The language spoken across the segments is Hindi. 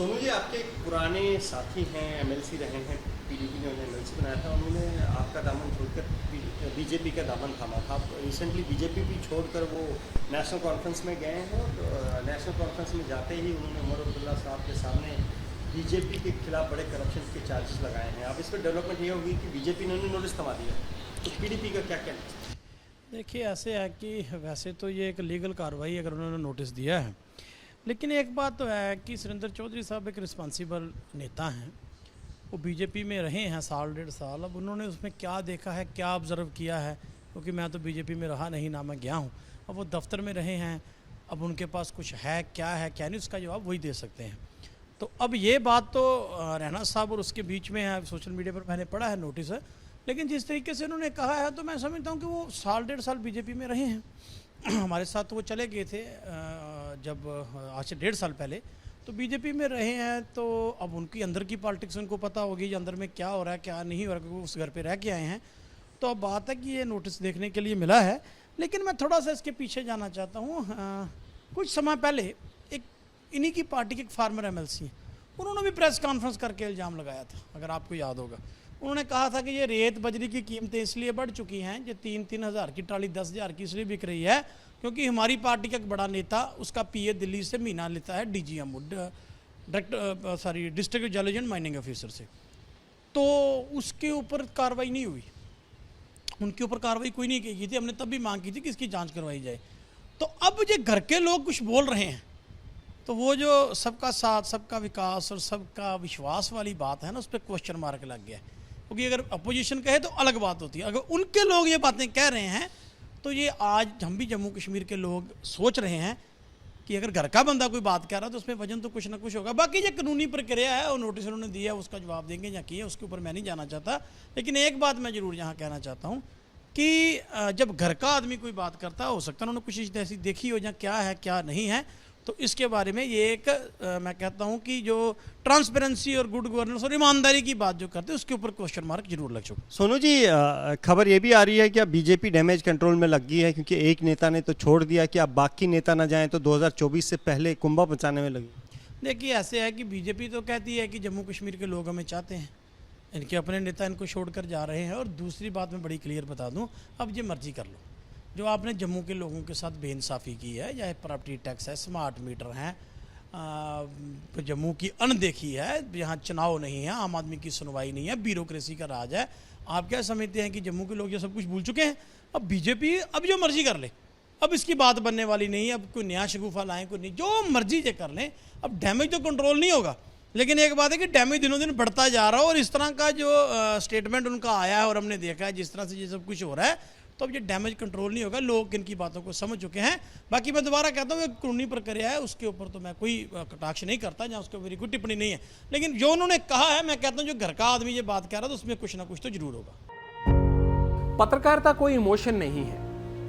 सोनू जी, आपके एक पुराने साथी हैं, एमएलसी रहे हैं, पीडीपी ने उन्हें एमएलसी बनाया था, उन्होंने आपका दामन छोड़कर बीजेपी का दामन थामा था। आप रिसेंटली बीजेपी भी छोड़कर वो नेशनल कॉन्फ्रेंस में गए हैं और नेशनल कॉन्फ्रेंस में जाते ही उन्होंने उमर अब्दुल्ला साहब के सामने बीजेपी के खिलाफ बड़े करप्शन के चार्जेस लगाए हैं। अब इस पर डेवलपमेंट ये होगी कि बीजेपी ने उन्हें नोटिस थमा दिया, तो पीडीपी का क्या कहना है? देखिए, ऐसे है कि वैसे तो ये एक लीगल कार्रवाई अगर उन्होंने नोटिस दिया है, लेकिन एक बात तो है कि सुरेंद्र चौधरी साहब एक रिस्पॉन्सिबल नेता हैं। वो बीजेपी में रहे हैं साल डेढ़ साल। अब उन्होंने उसमें क्या देखा है, क्या ऑब्ज़र्व किया है, क्योंकि मैं तो बीजेपी में रहा नहीं, ना मैं गया हूँ। अब वो दफ्तर में रहे हैं, अब उनके पास कुछ है क्या नहीं, उसका जवाब वही दे सकते हैं। तो अब ये बात तो रैना साहब और उसके बीच में है, सोशल मीडिया पर मैंने पढ़ा है, नोटिस है। लेकिन जिस तरीके से उन्होंने कहा है तो मैं समझता हूँ कि वो साल डेढ़ साल बीजेपी में रहे हैं। हमारे साथ तो वो चले गए थे जब आज से डेढ़ साल पहले, तो बीजेपी में रहे हैं। तो अब उनकी अंदर की पॉलिटिक्स उनको पता होगी, अंदर में क्या हो रहा है क्या नहीं हो रहा, क्योंकि उस घर पे रह के आए हैं। तो अब बात है कि ये नोटिस देखने के लिए मिला है। लेकिन मैं थोड़ा सा इसके पीछे जाना चाहता हूँ। कुछ समय पहले एक इन्हीं की पार्टी के एक फार्मर एमएलसी हैं, उन्होंने भी प्रेस कॉन्फ्रेंस करके इल्ज़ाम लगाया था, अगर आपको याद होगा। उन्होंने कहा था कि ये रेत बजरी की कीमतें इसलिए बढ़ चुकी हैं, ये 3-3 हज़ार की ट्राली 10,000 की इसलिए बिक रही है क्योंकि हमारी पार्टी का एक बड़ा नेता, उसका पीए दिल्ली से महीना लेता है DGM district intelligence mining officer से। तो उसके ऊपर कार्रवाई नहीं हुई, उनके ऊपर कार्रवाई कोई नहीं की गई थी। हमने तब भी मांग की थी कि इसकी जाँच करवाई जाए। तो अब ये घर के लोग कुछ बोल रहे हैं, तो वो जो सबका साथ, सबका विकास और सबका विश्वास वाली बात है ना, उस पर क्वेश्चन मार्क लग गया है। क्योंकि अगर अपोजिशन कहे तो अलग बात होती है, अगर उनके लोग ये बातें कह रहे हैं तो ये आज हम भी जम्मू कश्मीर के लोग सोच रहे हैं कि अगर घर का बंदा कोई बात कह रहा है तो उसमें वजन तो कुछ ना कुछ होगा। बाकी ये कानूनी प्रक्रिया है और नोटिस उन्होंने दिया है, उसका जवाब देंगे या किए, उसके ऊपर मैं नहीं जाना चाहता। लेकिन एक बात मैं ज़रूर यहाँ कहना चाहता हूँ कि जब घर का आदमी कोई बात करता है, हो सकता है उन्होंने कुछ चीज़ ऐसी देखी हो जहाँ क्या है क्या नहीं है, तो इसके बारे में ये एक मैं कहता हूँ कि जो ट्रांसपेरेंसी और गुड गवर्नेंस और ईमानदारी की बात जो करते हैं उसके ऊपर क्वेश्चन मार्क जरूर लग चुका। सोनू जी, खबर ये भी आ रही है कि अब बीजेपी डैमेज कंट्रोल में लग गई है, क्योंकि एक नेता ने तो छोड़ दिया कि अब बाकी नेता ना जाएं तो 2024 से पहले कुंभा पहुंचाने में लगी। देखिए, ऐसे है कि बीजेपी तो कहती है कि जम्मू कश्मीर के लोग हमें चाहते हैं, इनके अपने नेता इनको छोड़कर जा रहे हैं। और दूसरी बात मैं बड़ी क्लियर बता दूँ, अब ये मर्जी कर लो, जो आपने जम्मू के लोगों के साथ बेइंसाफ़ी की है, चाहे प्रॉपर्टी टैक्स है, स्मार्ट मीटर हैं, जम्मू की अनदेखी है, यहाँ चुनाव नहीं है, आम आदमी की सुनवाई नहीं है, ब्यूरोक्रेसी का राज है। आप क्या समझते हैं कि जम्मू के लोग ये सब कुछ भूल चुके हैं? अब बीजेपी अब जो मर्जी कर ले, अब इसकी बात बनने वाली नहीं है। अब कोई नया शगुफा लाएँ, कोई नहीं, जो मर्जी ये कर लें, अब डैमेज तो कंट्रोल नहीं होगा। लेकिन एक बात है कि डैमेज दिनों दिन बढ़ता जा रहा है, और इस तरह का जो स्टेटमेंट उनका आया है और हमने देखा है जिस तरह से ये सब कुछ हो रहा है, तो अब ये डैमेज कंट्रोल नहीं होगा। लोग इनकी बातों को समझ चुके हैं। बाकी मैं दोबारा कहता हूँ, कानूनी प्रक्रिया है, उसके ऊपर तो मैं कोई कटाक्ष नहीं करता, जहाँ उसके ऊपर कोई टिप्पणी नहीं है। लेकिन जो उन्होंने कहा है, मैं कहता हूँ जो घर का आदमी ये बात कह रहा है तो उसमें कुछ ना कुछ तो जरूर होगा। पत्रकारिता कोई इमोशन नहीं है,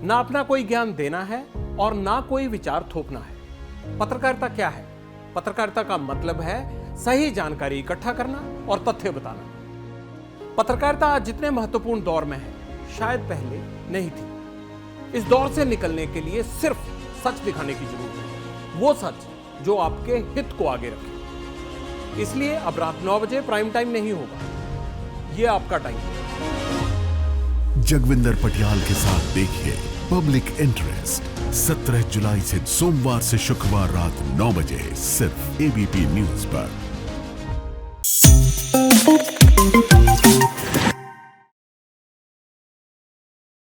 ना अपना कोई ज्ञान देना है और ना कोई विचार थोपना है। पत्रकारिता क्या है? पत्रकारिता का मतलब है सही जानकारी इकट्ठा करना और तथ्य बताना। पत्रकारिता आज जितने महत्वपूर्ण दौर में है, शायद पहले नहीं थी। इस दौर से निकलने के लिए सिर्फ सच दिखाने की जरूरत है, वो सच जो आपके हित को आगे रखे। इसलिए अब रात 9 बजे प्राइम टाइम नहीं होगा, ये आपका टाइम है। जगविंदर पटियाल के साथ देखिए पब्लिक इंटरेस्ट 17 जुलाई से सोमवार से शुक्रवार रात 9 बजे सिर्फ एबीपी न्यूज पर।